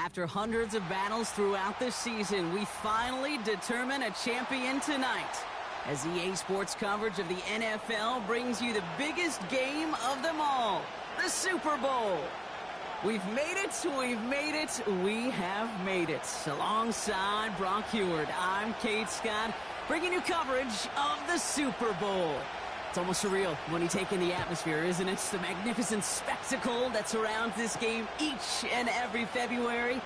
After hundreds of battles throughout the season, we finally determine a champion tonight. As EA Sports coverage of the NFL brings you the biggest game of them all, the Super Bowl. We've made it, we've made it, we have made it. Alongside Brock Heward, I'm Kate Scott, bringing you coverage of the Super Bowl. It's almost surreal when you take in the atmosphere, isn't it? The magnificent spectacle that surrounds this game each and every February.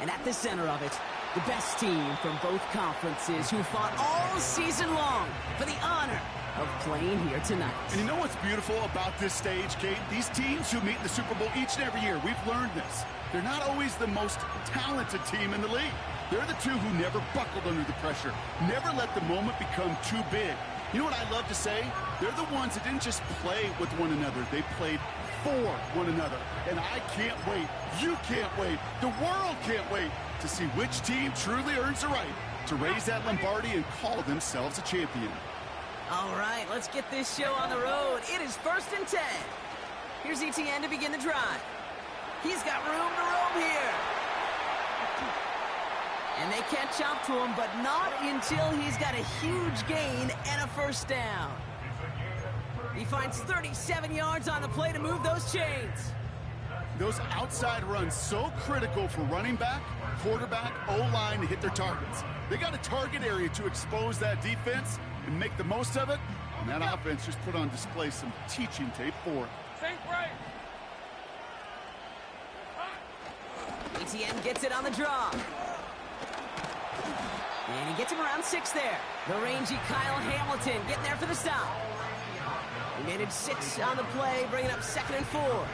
And at the center of it, the best team from both conferences who fought all season long for the honor of playing here tonight. And you know what's beautiful about this stage, Kate? These teams who meet in the Super Bowl each and every year, we've learned this. They're not always the most talented team in the league. They're the two who never buckled under the pressure, never let the moment become too big. You know what I love to say? They're the ones that didn't just play with one another. They played for one another. And I can't wait. You can't wait. The world can't wait to see which team truly earns the right to raise that Lombardi and call themselves a champion. All right, let's get this show on the road. It is 1st and 10. Here's ETN to begin the drive. He's got room to roam here. And they catch up to him, but not until he's got a huge gain and a first down. He finds 37 yards on the play to move those chains. Those outside runs so critical for running back, quarterback, O-line to hit their targets. They got a target area to expose that defense and make the most of it. And that offense just put on display some teaching tape for it. ETN gets it on the draw. And he gets him around 6 there. The rangy Kyle Hamilton getting there for the stop. He managed 6 on the play, bringing up 2nd and 4.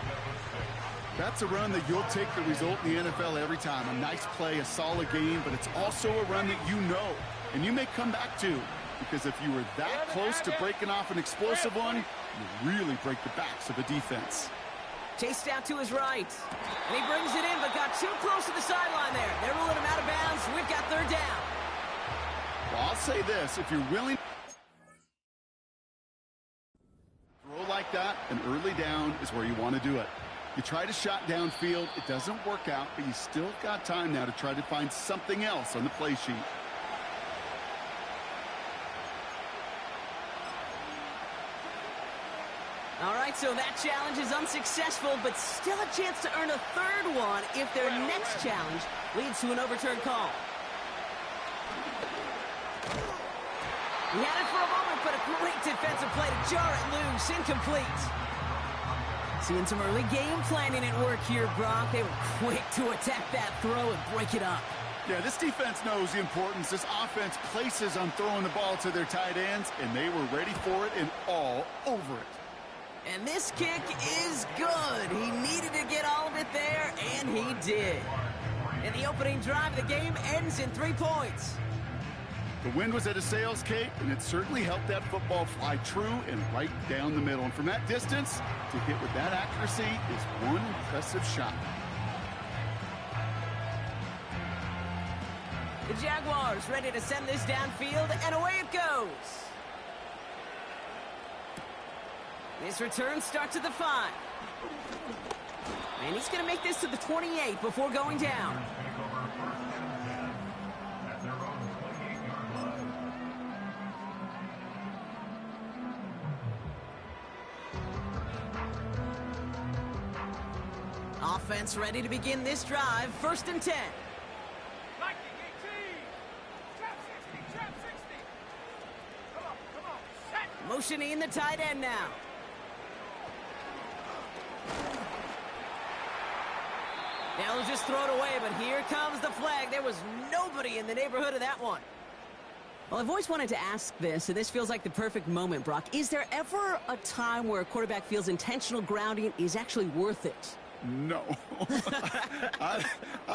That's a run that you'll take the result in the NFL every time. A nice play, a solid game, but it's also a run that you know, and you may come back to. Because if you were that close to breaking off an explosive one, you really break the backs of a defense. Chased out to his right. And he brings it in, but got too close to the sideline there. They're ruling him out of bounds. We've got 3rd down. Well, I'll say this. If you're willing to throw like that, an early down is where you want to do it. You try to shot downfield. It doesn't work out, but you still got time now to try to find something else on the play sheet. All right, so that challenge is unsuccessful, but still a chance to earn a 3rd one if their next challenge leads to an overturned call. He had it for a moment, but a great defensive play to jar it loose. Incomplete. Seeing some early game planning at work here, Brock. They were quick to attack that throw and break it up. Yeah, this defense knows the importance this offense places on throwing the ball to their tight ends, and they were ready for it and all over it. And this kick is good. He needed to get all of it there, and he did. And the opening drive of the game ends in 3 points. The wind was at a sails, Kate, and it certainly helped that football fly true and right down the middle. And from that distance, to hit with that accuracy is one impressive shot. The Jaguars ready to send this downfield, and away it goes. This return starts at the 5. And he's going to make this to the 28 before going down. Offense ready to begin this drive. 1st and 10. Motioning the tight end now. They'll just throw it away, but here comes the flag. There was nobody in the neighborhood of that one. Well, I've always wanted to ask this, and this feels like the perfect moment, Brock. Is there ever a time where a quarterback feels intentional grounding is actually worth it? No. I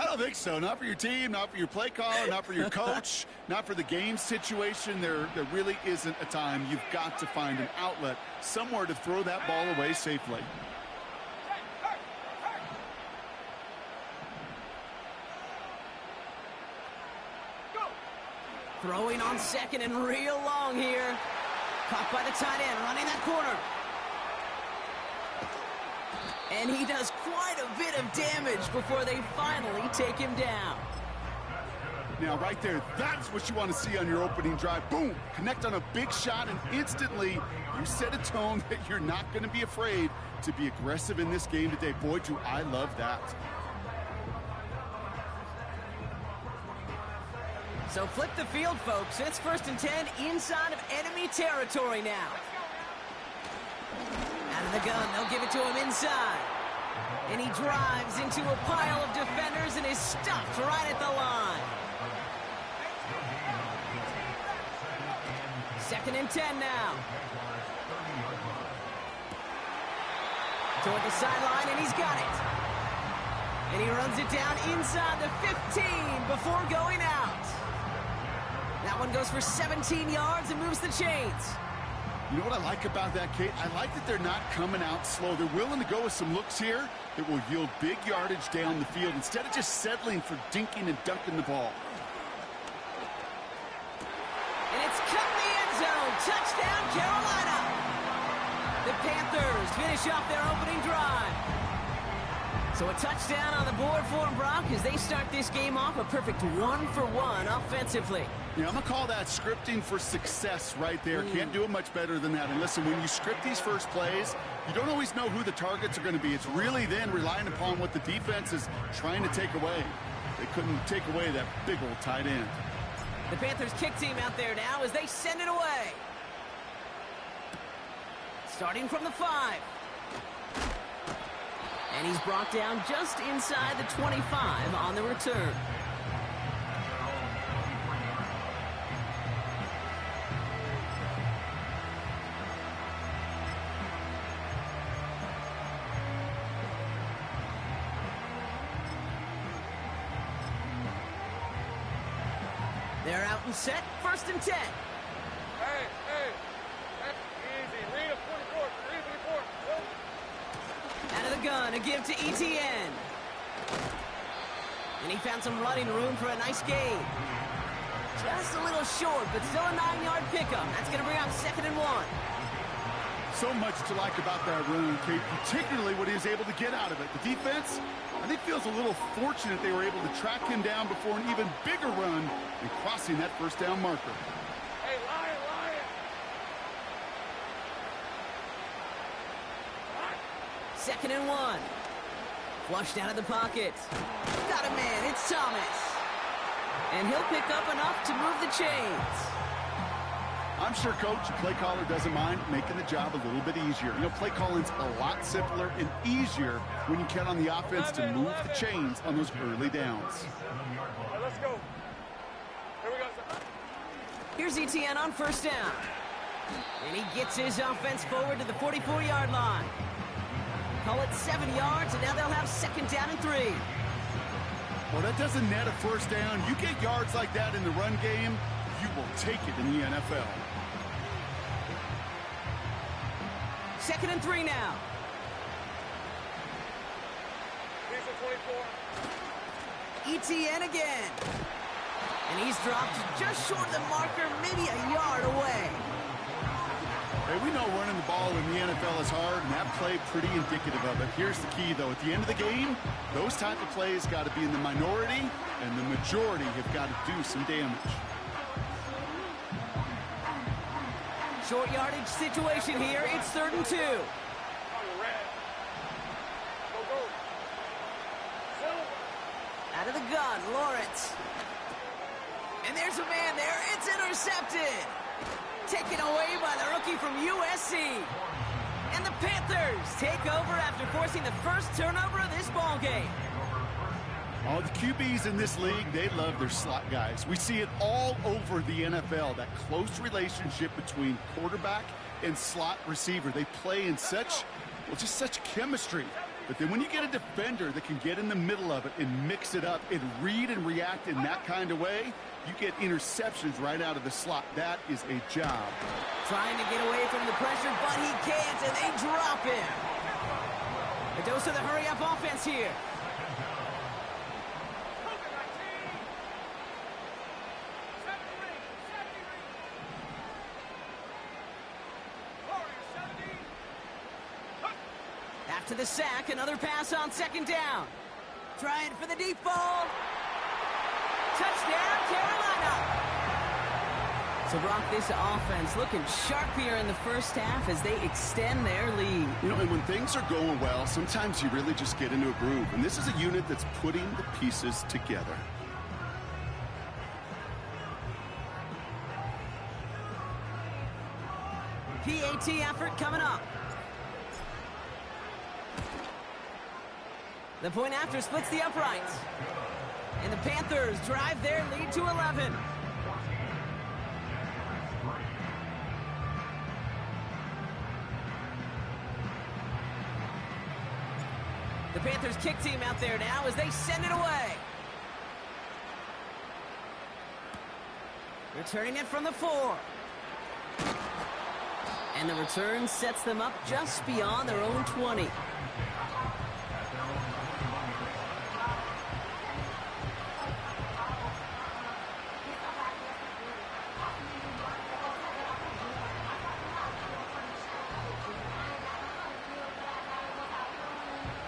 don't think so. Not for your team, not for your play caller, not for your coach, not for the game situation. There really isn't a time. You've got to find an outlet, somewhere to throw that ball away safely. Throwing on 2nd and real long here. Caught by the tight end, running that corner. And he does quite a bit of damage before they finally take him down. Now, right there, that's what you want to see on your opening drive. Boom! Connect on a big shot, and instantly you set a tone that you're not going to be afraid to be aggressive in this game today. Boy, do I love that. So flip the field, folks. It's 1st and 10 inside of enemy territory now. Out of the gun, they'll give it to him inside. And he drives into a pile of defenders and is stopped right at the line. 2nd and 10 now. Toward the sideline, and he's got it. And he runs it down inside the 15 before going out. That one goes for 17 yards and moves the chains. You know what I like about that, Kate? I like that they're not coming out slow. They're willing to go with some looks here that will yield big yardage down the field instead of just settling for dinking and dunking the ball. And it's cut in the end zone. Touchdown, Carolina. The Panthers finish off their opening drive. So a touchdown on the board for them, Brock, as they start this game off a perfect 1-for-1 offensively. Yeah, I'm going to call that scripting for success right there. Can't do it much better than that. And listen, when you script these first plays, you don't always know who the targets are going to be. It's really then relying upon what the defense is trying to take away. They couldn't take away that big old tight end. The Panthers kick team out there now as they send it away. Starting from the 5. And he's brought down just inside the 25 on the return. They're out and set, 1st and 10. Hey, that's easy. Read a 44, read 44. Out of the gun, a give to ETN. And he found some running room for a nice gain. Just a little short, but still a 9-yard pickup. That's going to bring up 2nd and 1. So much to like about that run, Kate, particularly what he was able to get out of it. The defense, I think, feels a little fortunate they were able to track him down before an even bigger run and crossing that 1st down marker. Hey, Lion! 2nd and 1. Flushed out of the pocket. Got a man, it's Thomas. And he'll pick up enough to move the chains. I'm sure Coach, the play caller, doesn't mind making the job a little bit easier. You know, play calling's a lot simpler and easier when you count on the offense to move the chains on those early downs. All right, let's go. Here we go. Here's ETN on 1st down. And he gets his offense forward to the 44-yard line. Call it 7 yards, and now they'll have 2nd down and 3. Well, that doesn't net a 1st down. You get yards like that in the run game, you will take it in the NFL. 2nd and 3 now. Here's the 24. ETN again. And he's dropped just short of the marker, maybe a yard away. Hey, we know running the ball in the NFL is hard, and that play pretty indicative of it. Here's the key, though. At the end of the game, those type of plays got to be in the minority, and the majority have got to do some damage. Short yardage situation here. It's 3rd and 2. Oh, red. Go. Silver. Out of the gun, Lawrence. And there's a man there. It's intercepted. Taken away by the rookie from USC. And the Panthers take over after forcing the first turnover of this ball game. Oh, the QBs in this league, they love their slot guys. We see it all over the NFL, that close relationship between quarterback and slot receiver. They play in such, well, just such chemistry. But then when you get a defender that can get in the middle of it and mix it up and read and react in that kind of way, you get interceptions right out of the slot. That is a job. Trying to get away from the pressure, but he can't, and they drop him. A dose of the hurry-up offense here. After the sack, another pass on second down. Trying for the deep ball. Touchdown, Carolina! So, Brock, this offense looking sharp here in the first half as they extend their lead. You know, and when things are going well, sometimes you really just get into a groove. And this is a unit that's putting the pieces together. PAT effort coming up. The point after splits the uprights. And the Panthers drive their lead to 11. The Panthers kick team out there now as they send it away. Returning it from the 4. And the return sets them up just beyond their own 20.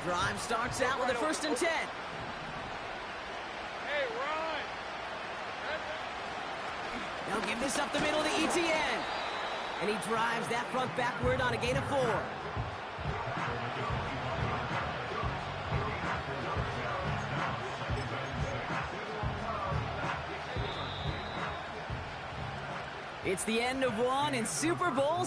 Drive starts out with a 1st and 10. Hey, run! They'll give this up the middle to ETN. And he drives that front backward on a gain of 4. It's the end of one in Super Bowl.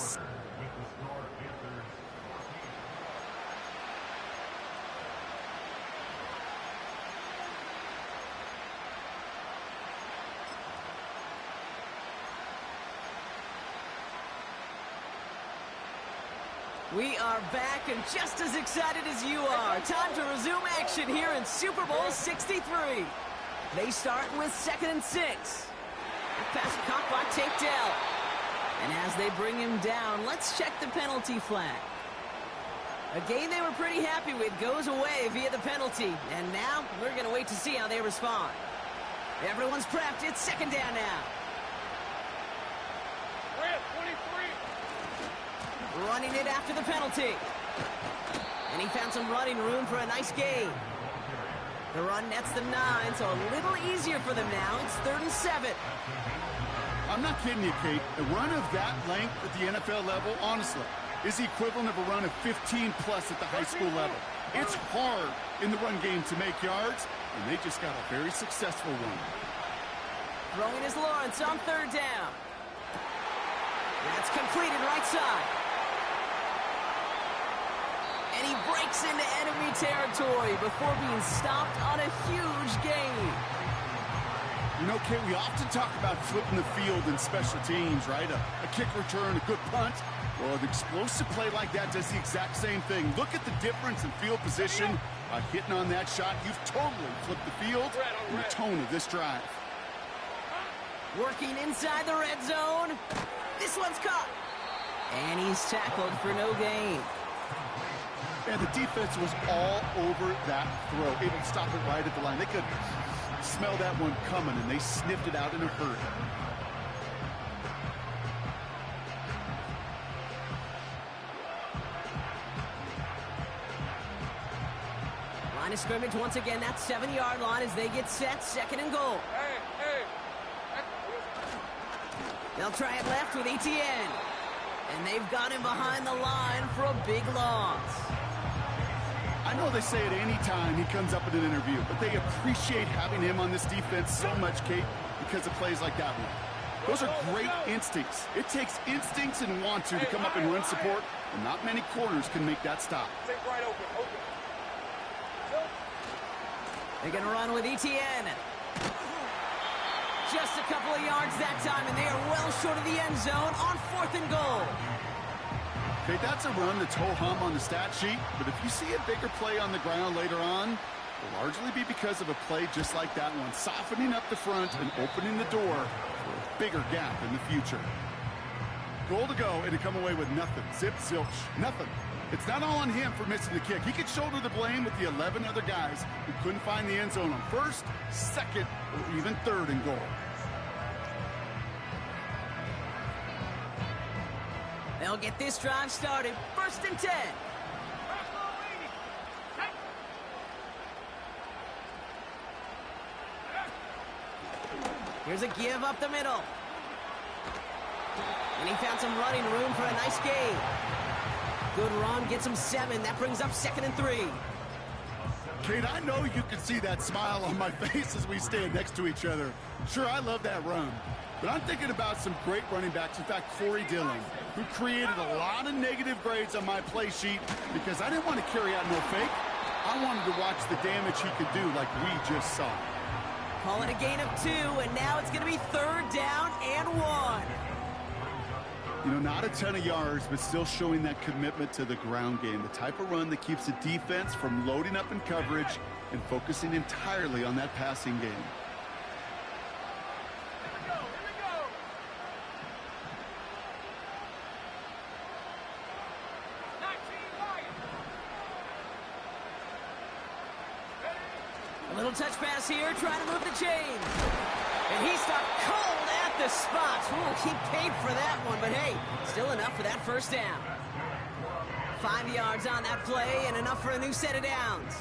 We are back and just as excited as you are. Time to resume action here in Super Bowl 63. They start with 2nd and 6. Pass caught by Tate Dell. And as they bring him down, let's check the penalty flag. A game they were pretty happy with goes away via the penalty. And now we're going to wait to see how they respond. Everyone's prepped. It's 2nd down now. Red 23. Running it after the penalty. And he found some running room for a nice gain. The run nets them 9, so a little easier for them now. It's 3rd and 7. I'm not kidding you, Kate. A run of that length at the NFL level, honestly, is the equivalent of a run of 15-plus at the high school level. It's hard in the run game to make yards, and they just got a very successful one. Throwing is Lawrence on 3rd down. That's completed right side. And he breaks into enemy territory before being stopped on a huge gain. You know, Kate, we often talk about flipping the field in special teams, right? A kick return, a good punt. Well, an explosive play like that does the exact same thing. Look at the difference in field position. By hitting on that shot, you've totally flipped the field and the tone of this drive. Working inside the red zone. This one's caught. And he's tackled for no gain. And the defense was all over that throw, able to stop it right at the line. They could smell that one coming, and they sniffed it out in a hurry. Line of scrimmage once again, that 7-yard line as they get set, 2nd and goal. Hey, hey. They'll try it left with ETN. And they've got him behind the line for a big loss. I know they say it any time he comes up in an interview, but they appreciate having him on this defense so much, Kate, because of plays like that one. Those are great instincts. It takes instincts and want to come up and run support, and not many corners can make that stop. Take right open. They're going to run with ETN. Just a couple of yards that time, and they are well short of the end zone on 4th and goal. Okay, that's a run that's ho-hum on the stat sheet, but if you see a bigger play on the ground later on, it will largely be because of a play just like that one, softening up the front and opening the door for a bigger gap in the future. Goal to go, and to come away with nothing. Zip, zilch, nothing. It's not all on him for missing the kick. He could shoulder the blame with the 11 other guys who couldn't find the end zone on 1st, 2nd, or even 3rd and goal. They'll get this drive started. 1st and 10. Here's a give up the middle. And he found some running room for a nice gain. Good run, gets him 7. That brings up 2nd and 3. Kate, I know you can see that smile on my face as we stand next to each other. Sure, I love that run. But I'm thinking about some great running backs. In fact, Corey Dillon, who created a lot of negative grades on my play sheet because I didn't want to carry out no fake. I wanted to watch the damage he could do like we just saw. Call it a gain of 2, and now it's going to be 3rd down and 1. You know, not a ton of yards, but still showing that commitment to the ground game. The type of run that keeps the defense from loading up in coverage and focusing entirely on that passing game. A little touch pass here, trying to move the chain. And he stopped cold at the spots. Ooh, he paid for that one, but hey, still enough for that 1st down. 5 yards on that play and enough for a new set of downs.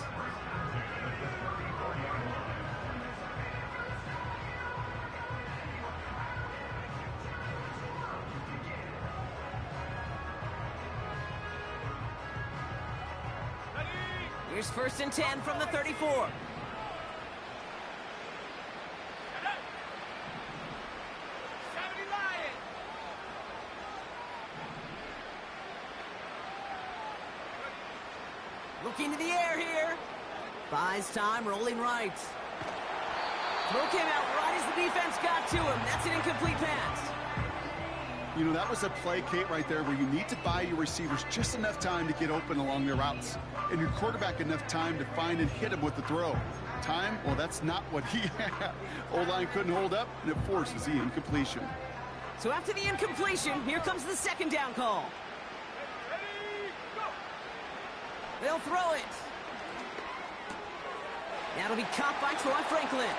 Here's 1st and 10 from the 34. Looking to the air here. Buys time, rolling right. Throw came out right as the defense got to him. That's an incomplete pass. You know, that was a play, Kate, right there where you need to buy your receivers just enough time to get open along their routes. And your quarterback enough time to find and hit him with the throw. Time? Well, that's not what he had. O-line couldn't hold up, and it forces the incompletion. So after the incompletion, here comes the 2nd down call. They'll throw it. That'll be caught by Troy Franklin.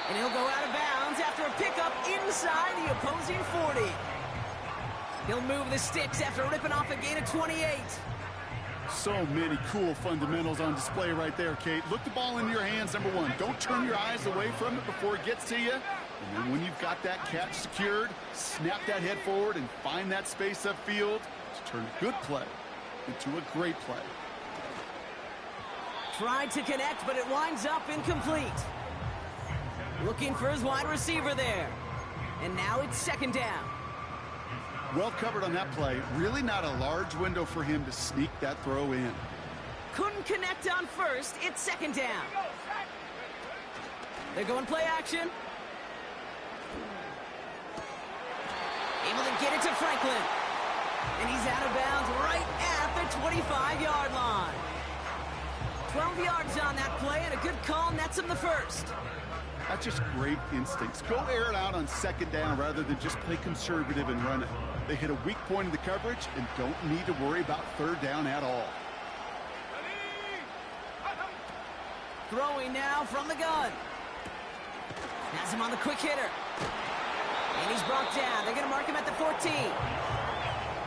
And he'll go out of bounds after a pickup inside the opposing 40. He'll move the sticks after ripping off a gain of 28. So many cool fundamentals on display right there, Kate. Look the ball into your hands, number 1. Don't turn your eyes away from it before it gets to you. And then when you've got that catch secured, snap that head forward and find that space upfield to turn a good play into a great play. Tried to connect, but it winds up incomplete. Looking for his wide receiver there. And now it's 2nd down. Well covered on that play. Really not a large window for him to sneak that throw in. Couldn't connect on 1st. It's 2nd down. They're going play action. Able to get it to Franklin. And he's out of bounds right at the 25-yard line. 12 yards on that play, and a good call nets him the 1st. That's just great instincts. Go air it out on 2nd down rather than just play conservative and run it. They hit a weak point in the coverage and don't need to worry about 3rd down at all. Throwing now from the gun. Has him on the quick hitter. And he's brought down. They're going to mark him at the 14.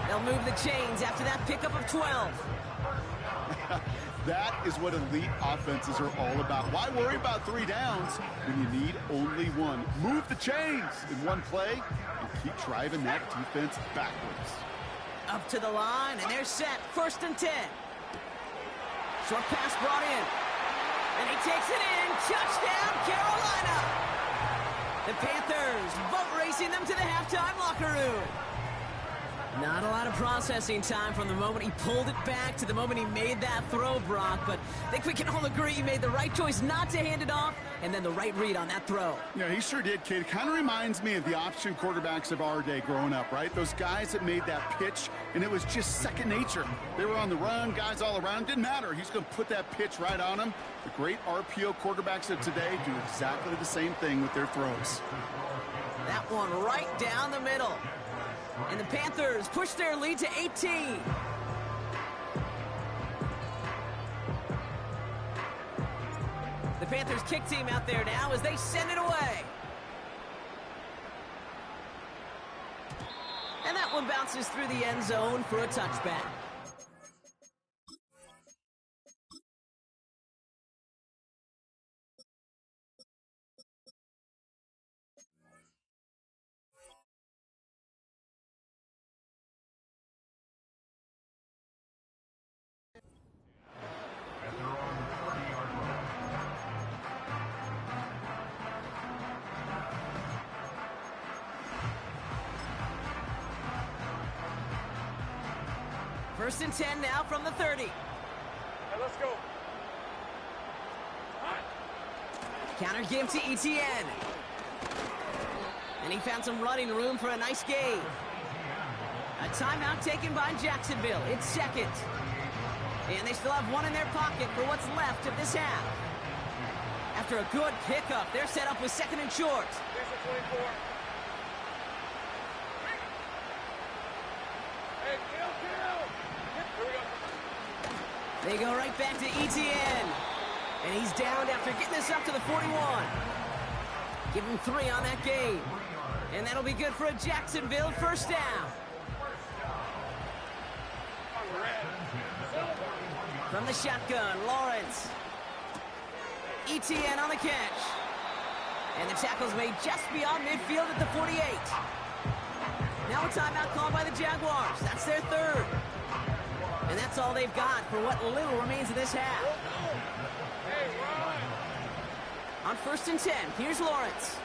They'll move the chains after that pickup of 12. That is what elite offenses are all about. Why worry about 3 downs when you need only 1? Move the chains in one play and keep driving that defense backwards. Up to the line, and they're set. 1st and 10. Short pass brought in. And he takes it in. Touchdown, Carolina! The Panthers boat racing them to the halftime locker room. Not a lot of processing time from the moment he pulled it back to the moment he made that throw, Brock. But I think we can all agree he made the right choice not to hand it off, and then the right read on that throw. Yeah, he sure did, kid. It kind of reminds me of the option quarterbacks of our day growing up, right? Those guys that made that pitch, and it was just second nature. They were on the run, guys all around. Didn't matter. He's going to put that pitch right on him. The great RPO quarterbacks of today do exactly the same thing with their throws. That one right down the middle. And the Panthers push their lead to 18. The Panthers kick team out there now as they send it away. And that one bounces through the end zone for a touchback. First and 10 now from the 30. Hey, let's go. Counter give to Etienne. And he found some running room for a nice gain. A timeout taken by Jacksonville. It's second. And they still have one in their pocket for what's left of this half. After a good pickup, they're set up with second and short. 24. Hey, kill! Here we go. They go right back to Etienne. And he's downed after getting this up to the 41. Give him 3 on that game. And that'll be good for a Jacksonville first down. From the shotgun, Lawrence. Etienne on the catch. And the tackle's made just beyond midfield at the 48. Now a timeout called by the Jaguars. That's their third. And that's all they've got for what little remains of this half. On first and 10, here's Lawrence.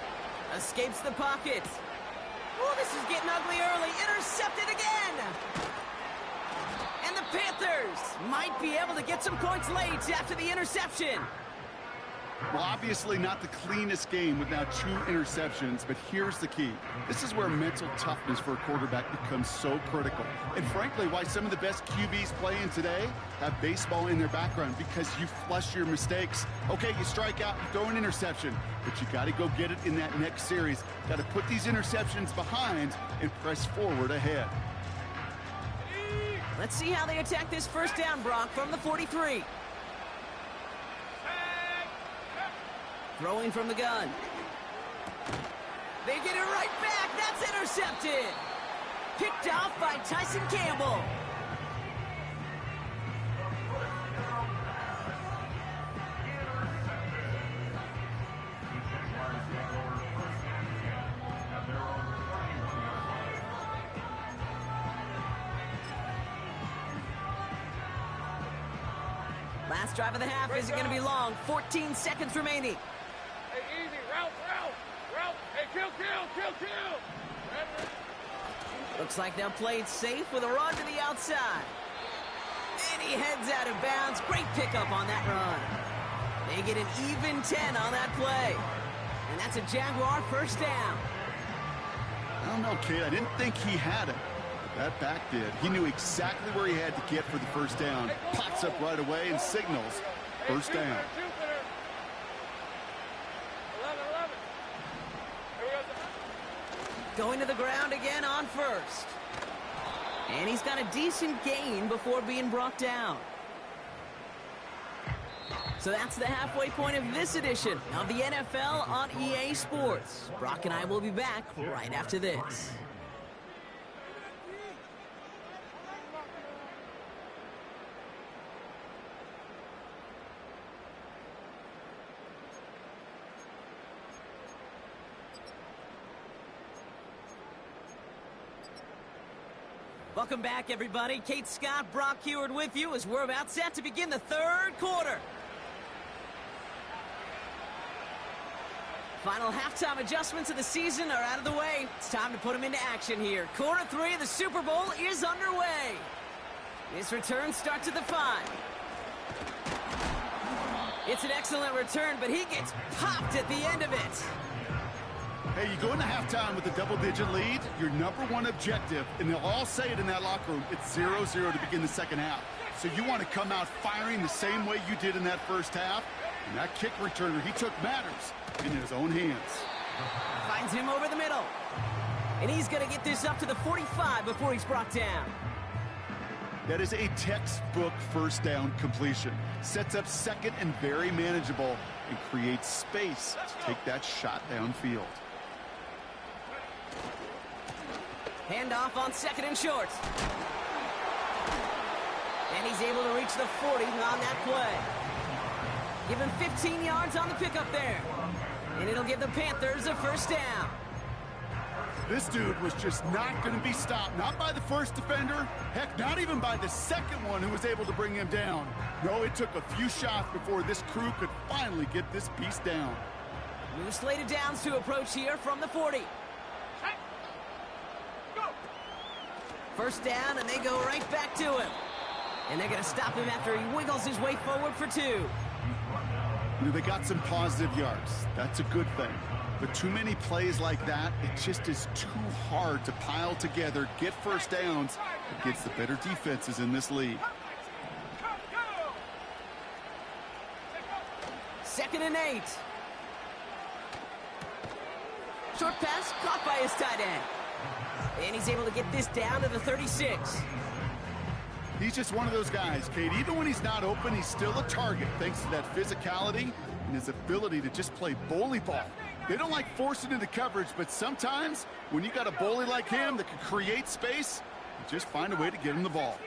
Escapes the pocket. Oh, this is getting ugly early. Intercepted again. And the Panthers might be able to get some points late after the interception. Well, obviously not the cleanest game with now 2 interceptions, but here's the key. This is where mental toughness for a quarterback becomes so critical. And frankly, why some of the best QBs playing today have baseball in their background, because you flush your mistakes. Okay, you strike out, you throw an interception, but you got to go get it in that next series. Got to put these interceptions behind and press forward ahead. Let's see how they attack this first down, Brock, from the 43. Throwing from the gun. They get it right back. That's intercepted. Picked off by Tyson Campbell. Last drive of the half isn't going to be long. 14 seconds remaining. Hey, easy. Route. Hey, kill. Looks like they'll play it safe with a run to the outside. And he heads out of bounds. Great pickup on that run. They get an even 10 on that play. And that's a Jaguar first down. I don't know, kid. I didn't think he had it. That back did. He knew exactly where he had to get for the first down. Pops up right away and signals first down. 11. Here we go. Going to the ground again on first. And he's got a decent gain before being brought down. So that's the halfway point of this edition of the NFL on EA Sports. Brock and I will be back right after this. Welcome back, everybody. Kate Scott, Brock Heward with you as we're about set to begin the third quarter. Final halftime adjustments of the season are out of the way. It's time to put them into action here. Quarter 3 of the Super Bowl is underway. This return starts at the 5. It's an excellent return, but he gets popped at the end of it. Hey, you go into halftime with a double-digit lead, your number one objective, and they'll all say it in that locker room, it's 0-0 to begin the second half. So you want to come out firing the same way you did in that first half, and that kick returner he took matters in his own hands. Finds him over the middle. And he's going to get this up to the 45 before he's brought down. That is a textbook first down completion. Sets up second and very manageable and creates space to take that shot downfield. Handoff on second and short. And he's able to reach the 40 on that play. Give him 15 yards on the pickup there. And it'll give the Panthers a first down. This dude was just not going to be stopped. Not by the first defender. Heck, not even by the second one who was able to bring him down. No, it took a few shots before this crew could finally get this piece down. New slated downs to approach here from the 40. First down, and they go right back to him. And they're going to stop him after he wiggles his way forward for 2. You know, they got some positive yards. That's a good thing. But too many plays like that, it just is too hard to pile together, get first downs against the better defenses in this league. 2nd and 8. Short pass caught by his tight end. And he's able to get this down to the 36. He's just one of those guys, Kate. Even when he's not open, he's still a target thanks to that physicality and his ability to just play bully ball. They don't like forcing into coverage, but sometimes when you got a bully like him that can create space, you just find a way to get him the ball.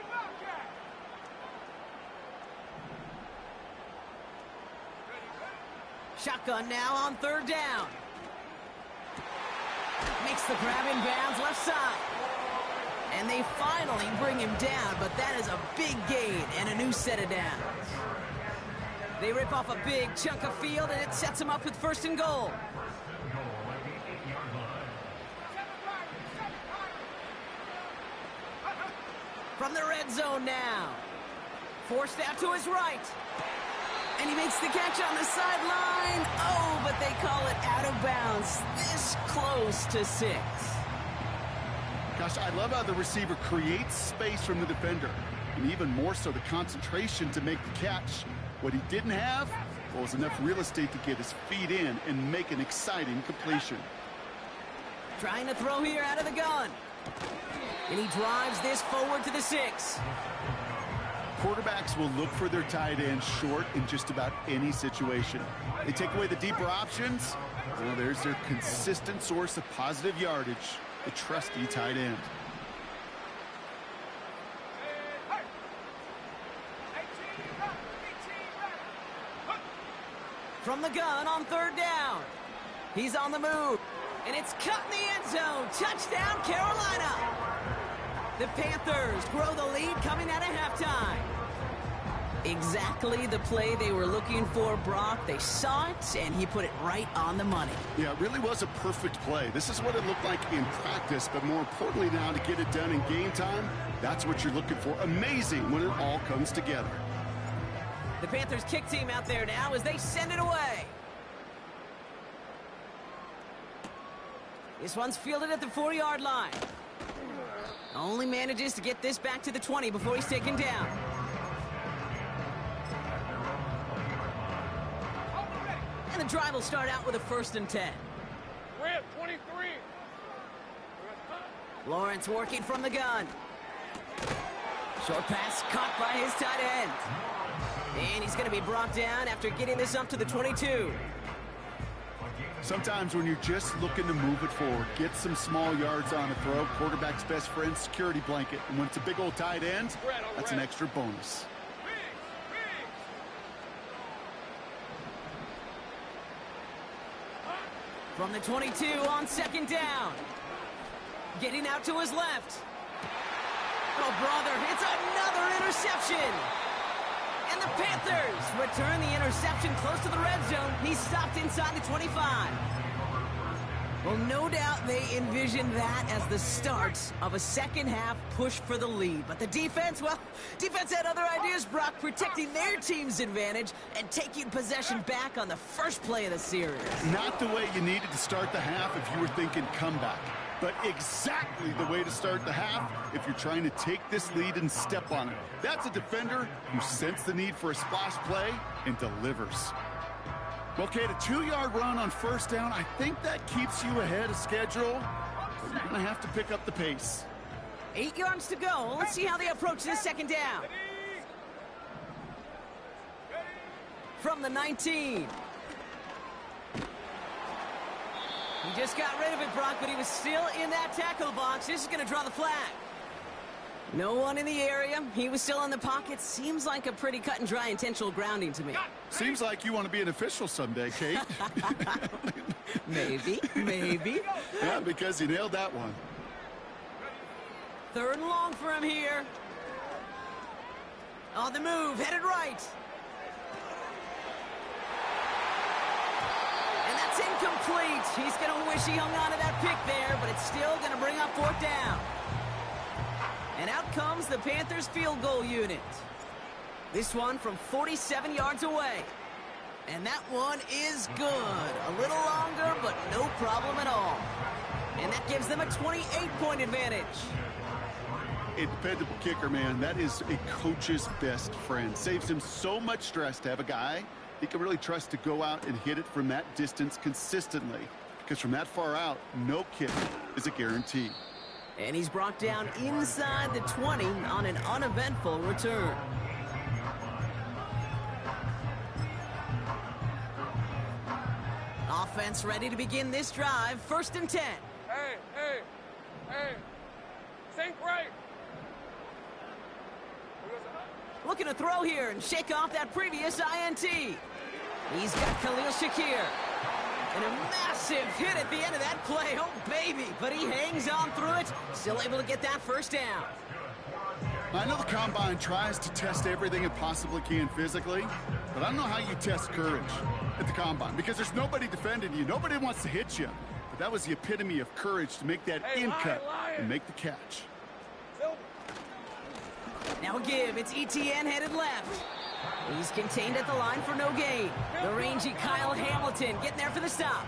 Shotgun now on 3rd down. Makes the grab in bounds left side. And they finally bring him down, but that is a big gain and a new set of downs. They rip off a big chunk of field, and it sets him up with 1st and goal. From the red zone now. Forced out to his right. And he makes the catch on the sideline. Oh, but they call it out of bounds. This close to 6. Gosh, I love how the receiver creates space from the defender, and even more so the concentration to make the catch. What he didn't have was enough real estate to get his feet in and make an exciting completion. Trying to throw here out of the gun. And he drives this forward to the 6. Quarterbacks will look for their tight end short in just about any situation. They take away the deeper options. Well, there's their consistent source of positive yardage. The trusty tight end. From the gun on 3rd down. He's on the move. And it's cut in the end zone. Touchdown, Carolina. The Panthers grow the lead coming out of halftime. Exactly the play they were looking for, Brock. They saw it, and he put it right on the money. Yeah, it really was a perfect play. This is what it looked like in practice, but more importantly now to get it done in game time, that's what you're looking for. Amazing when it all comes together. The Panthers kick team out there now as they send it away. This one's fielded at the 4-yard line. Only manages to get this back to the 20 before he's taken down. And the drive will start out with a 1st and 10. We're at 23. Lawrence working from the gun. Short pass caught by his tight end. And he's going to be brought down after getting this up to the 22. Sometimes when you're just looking to move it forward, get some small yards on a throw, quarterback's best friend, security blanket. And when it's a big old tight end, that's an extra bonus. From the 22 on 2nd down. Getting out to his left. Oh, brother, it's another interception. And the Panthers return the interception close to the red zone. He's stopped inside the 25. Well, no doubt they envisioned that as the start of a second-half push for the lead. But the defense, well, defense had other ideas, Brock, protecting their team's advantage and taking possession back on the first play of the series. Not the way you needed to start the half if you were thinking comeback, but exactly the way to start the half if you're trying to take this lead and step on it. That's a defender who sensed the need for a splash play and delivers. Okay, the 2-yard run on 1st down, I think that keeps you ahead of schedule. But you're going to have to pick up the pace. 8 yards to go. Let's see how they approach this 2nd down. From the 19. He just got rid of it, Brock, but he was still in that tackle box. This is going to draw the flag. No one in the area. He was still in the pocket. Seems like a pretty cut and dry intentional grounding to me. Seems like you want to be an official someday, Kate. Maybe, maybe. Yeah, because you nailed that one. 3rd and long for him here. On the move, headed right. And that's incomplete. He's going to wish he hung on to that pick there, but it's still going to bring up 4th down. comes the Panthers field goal unit. This one from 47 yards away. And that one is good. A little longer, but no problem at all. And that gives them a 28-point advantage. A dependable kicker, man. That is a coach's best friend. Saves him so much stress to have a guy he can really trust to go out and hit it from that distance consistently. Because from that far out, no kick is a guarantee. And he's brought down inside the 20 on an uneventful return. Offense ready to begin this drive. 1st and 10. Hey. Sink right. Looking to throw here and shake off that previous INT. He's got Khalil Shakir. And a massive hit at the end of that play. Oh, baby. But he hangs on through it. Still able to get that first down. I know the Combine tries to test everything it possibly can physically, but I don't know how you test courage at the Combine because there's nobody defending you. Nobody wants to hit you. But that was the epitome of courage to make that in-cut and make the catch. Now a give. It's ETN headed left. He's contained at the line for no gain. The rangy Kyle Hamilton getting there for the stop.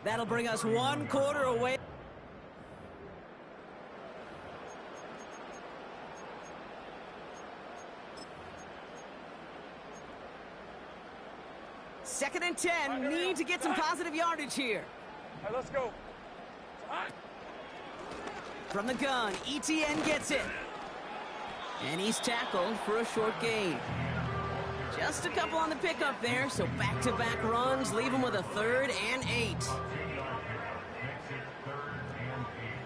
That'll bring us 1 quarter away. Second and 10. Need to get some positive yardage here. Hey, let's go. From the gun, ETN gets it. And he's tackled for a short gain. Just a couple on the pickup there, so back-to-back runs leave him with a 3rd and 8.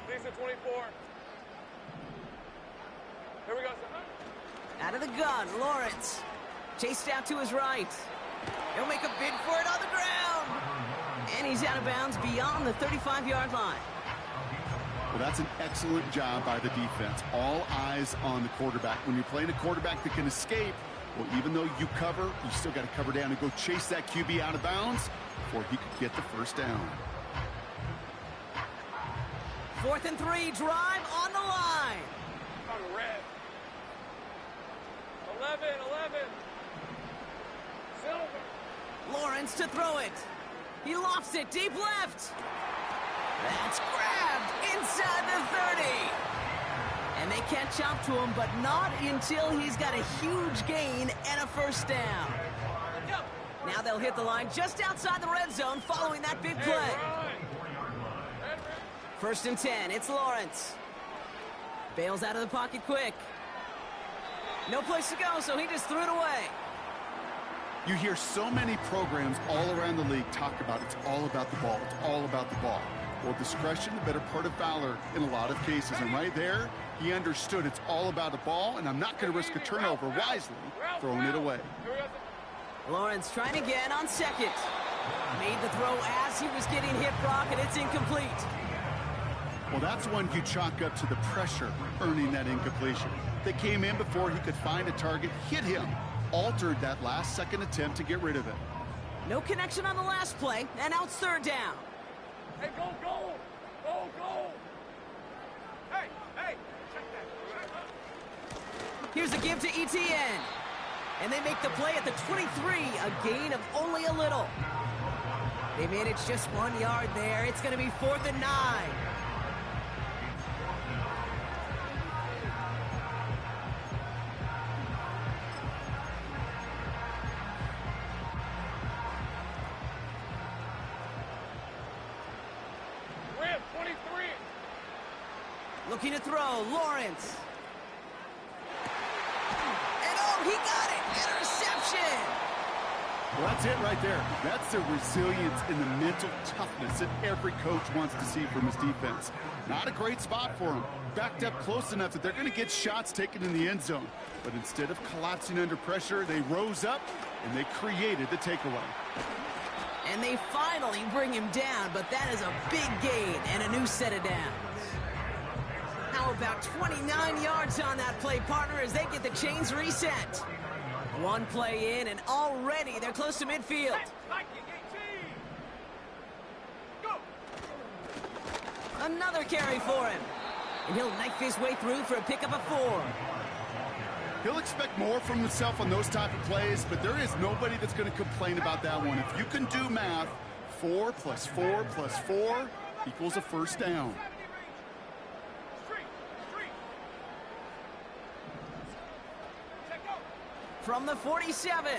Decent 24. Here we go. Out of the gun, Lawrence. Chased out to his right. He'll make a bid for it on the ground. And he's out of bounds beyond the 35-yard line. Well, that's an excellent job by the defense. All eyes on the quarterback. When you're playing a quarterback that can escape, well, even though you cover, you still got to cover down and go chase that QB out of bounds before he could get the first down. 4th and 3, drive on the line. On red. 11. Silver. Lawrence to throw it. He lofts it deep left. That's grabbed inside the 30. And they catch up to him, but not until he's got a huge gain and a first down. Now they'll hit the line just outside the red zone following that big play. 1st and 10, it's Lawrence. Bails out of the pocket quick. No place to go, so he just threw it away. You hear so many programs all around the league talk about it's all about the ball. It's all about the ball. Well, discretion, the better part of valor in a lot of cases. And right there, he understood it's all about the ball, and I'm not going to risk a turnover wisely, throwing it away. Lawrence trying again on 2nd. Made the throw as he was getting hit, Brock, and it's incomplete. Well, that's one you chalk up to the pressure earning that incompletion. They came in before he could find a target, hit him, altered that last-second attempt to get rid of it. No connection on the last play, and now it's 3rd down. Hey, go! Hey, check that. Here's a give to ETN. And they make the play at the 23, a gain of only a little. They managed just 1 yard there. It's going to be 4th and 9. Looking to throw, Lawrence. And oh, he got it! Interception! Well, that's it right there. That's the resilience and the mental toughness that every coach wants to see from his defense. Not a great spot for him. Backed up close enough that they're going to get shots taken in the end zone. But instead of collapsing under pressure, they rose up and they created the takeaway. And they finally bring him down, but that is a big gain and a new set of downs. How about 29 yards on that play, partner, as they get the chains reset. One play in, and already they're close to midfield. Another carry for him. And he'll knife his way through for a pickup of 4. He'll expect more from himself on those type of plays, but there is nobody that's going to complain about that one. If you can do math, 4 plus 4 plus 4 equals a first down. From the 47.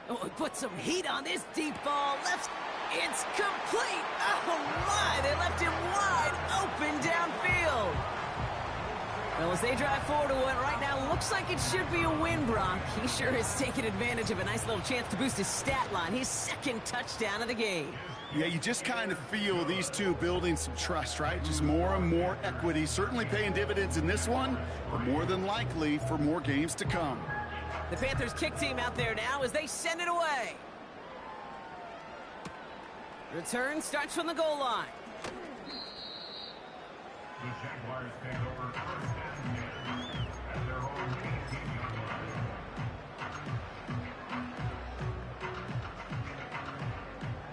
Oh, put some heat on this deep ball. Left. It's complete. Oh, my. They left him wide open downfield. Well, as they drive forward to what right now looks like it should be a win, Brock, he sure has taken advantage of a nice little chance to boost his stat line. His second touchdown of the game. Yeah, you just kind of feel these two building some trust, right? Just more and more equity. Certainly paying dividends in this one, but more than likely for more games to come. The Panthers kick team out there now as they send it away. Return starts from the goal line. The Jaguars stand over first and 10 at their own 18-yard line.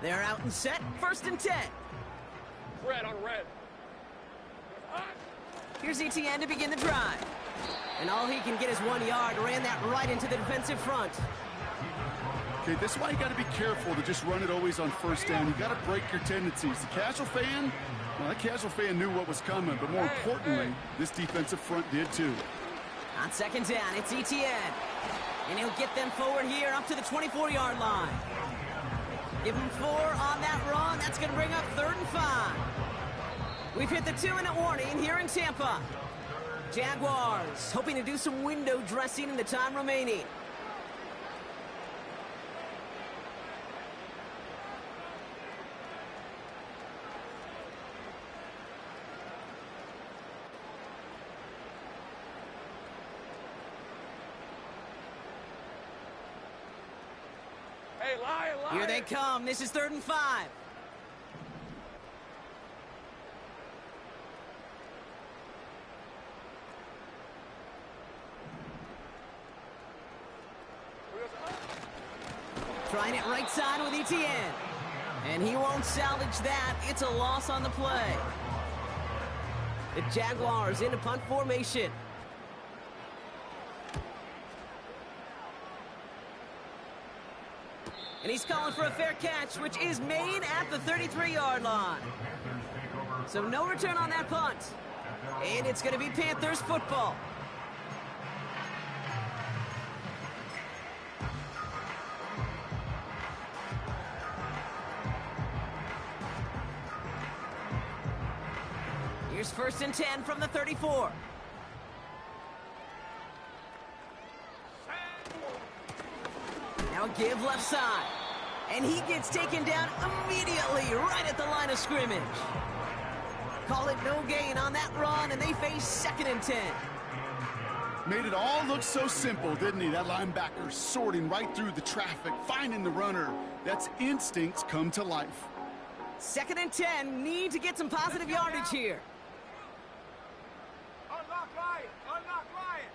They're out and set. First and 10. Red on red. Here's ETN to begin the drive. And all he can get is 1 yard. Ran that right into the defensive front. Okay, this is why you got to be careful to just run it always on first down. You got to break your tendencies. The casual fan, well, that casual fan knew what was coming, but more importantly, this defensive front did too. On second down, it's ETN. And he'll get them forward here up to the 24-yard line. Give him 4 on that run. That's going to bring up 3rd and 5. We've hit the 2-minute warning here in Tampa. Jaguars hoping to do some window dressing in the time remaining. Hey, Lion. Here they come. This is 3rd and 5. Trying it right side with ETN. And he won't salvage that. It's a loss on the play. The Jaguars into punt formation. And he's calling for a fair catch, which is made at the 33-yard line. So no return on that punt. And it's going to be Panthers football. Here's 1st and 10 from the 34. Now give left side. And he gets taken down immediately right at the line of scrimmage. Call it no gain on that run, and they face 2nd and 10. Made it all look so simple, didn't he? That linebacker sorting right through the traffic, finding the runner. That's instincts come to life. 2nd and 10, need to get some positive yardage here. Unlock Lion. Unlock Lion.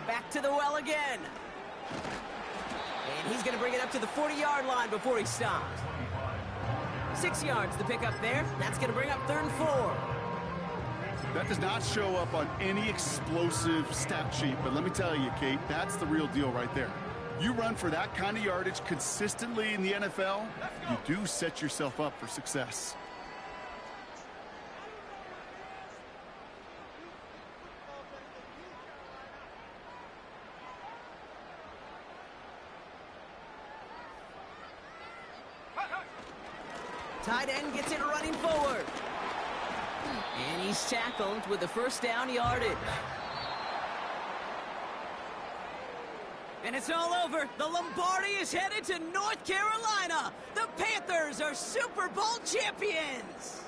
Back to the well again. And he's going to bring it up to the 40-yard line before he stops. 6 yards to pick up there. That's going to bring up 3rd and 4. That does not show up on any explosive stat sheet, but let me tell you, Kate, that's the real deal right there. You run for that kind of yardage consistently in the NFL, you do set yourself up for success. Tight end gets it running forward. And he's tackled with the 1st down yardage. And it's all over. The Lombardi is headed to North Carolina. The Panthers are Super Bowl champions.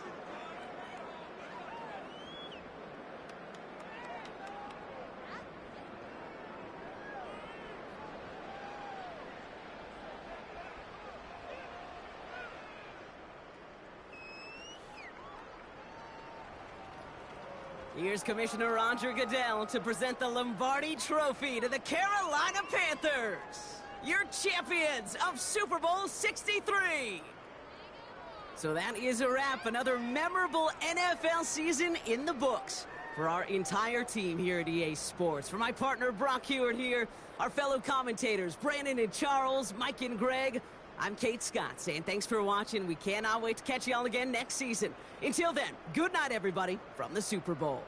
Here's Commissioner Roger Goodell to present the Lombardi Trophy to the Carolina Panthers, your champions of Super Bowl 63. So that is a wrap. Another memorable NFL season in the books for our entire team here at EA Sports. For my partner Brock Hewitt here, our fellow commentators Brandon and Charles, Mike and Greg, I'm Kate Scott saying thanks for watching. We cannot wait to catch you all again next season. Until then, good night, everybody, from the Super Bowl.